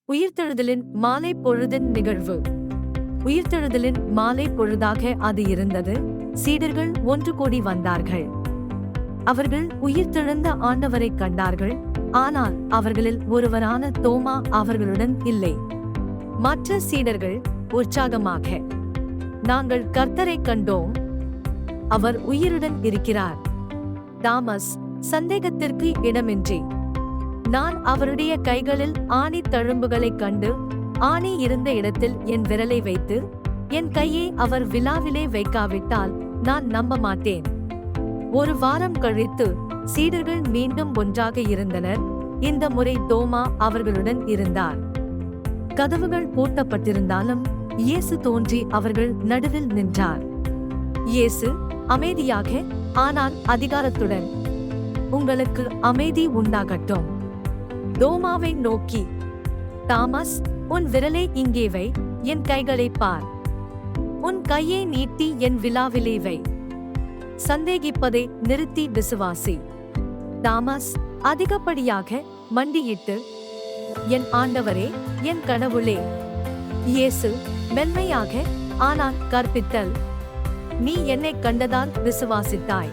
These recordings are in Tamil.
உயிர்த்தெழுதலின் மாலை பொழுதின் நிகழ்வு. உயிர்த்தெழுதலின் மாலை பொழுதாக அது இருந்தது. சீடர்கள் ஒன்று கூடி வந்தார்கள். அவர்கள் உயிர்த்தெழுந்த ஆண்டவரை கண்டார்கள். ஆனால் அவர்களில் ஒருவரான தோமா அவர்களுடன் இல்லை. மற்ற சீடர்கள் உற்சாகமாக, நாங்கள் கர்த்தரை கண்டோம், அவர் உயிருடன் இருக்கிறார். தாமஸ் சந்தேகத்திற்கு இடமின்றி, நான் அவருடைய கைகளில் ஆணி தழும்புகளைக் கண்டு ஆணி இருந்த இடத்தில் என் விரலை வைத்து என் கையை அவர் விலாவிலே வைக்காவிட்டால் நான் நம்ப மாட்டேன். ஒரு வாரம் கழித்து சீடர்கள் மீண்டும் ஒன்றாக இருந்தனர். இந்த முறை தோமா அவர்களுடன் இருந்தார். கதவுகள் பூட்டப்பட்டிருந்தாலும் இயேசு தோன்றி அவர்கள் நடுவில் நின்றார். இயேசு அமைதியாக, ஆனால் அதிகாரத்துடன், உங்களுக்கு அமைதி உண்டாகட்டும். தோமாவை நோக்கி, தாமஸ், உன் விரலை இங்கே வை, என் கைகளை பார். உன் கையை நீட்டி என் விலாவிலே வை. சந்தேகிப்பதை நிறுத்தி விசுவாசி. தாமஸ் அதிகப்படியாக மண்டியிட்டு, என் ஆண்டவரே, என் கடவுளே. இயேசு மென்மையாக, ஆனால் கற்பித்தல், நீ என்னை கண்டதால் விசுவாசித்தாய்.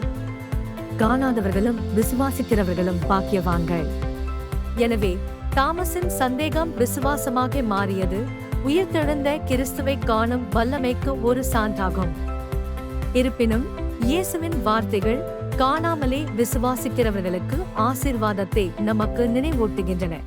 காணாதவர்களும் விசுவாசிக்கிறவர்களும் பாக்கியவான்கள். எனவே தாமஸின் சந்தேகம் விசுவாசமாக மாறியது. உயிர்த்தெழுந்த கிறிஸ்துவை காணும் வல்லமைக்கு ஒரு சான்றாகும். இருப்பினும் இயேசுவின் வார்த்தைகள் காணாமலே விசுவாசிக்கிறவர்களுக்கு ஆசீர்வாதத்தை நமக்கு நினைவூட்டுகின்றன.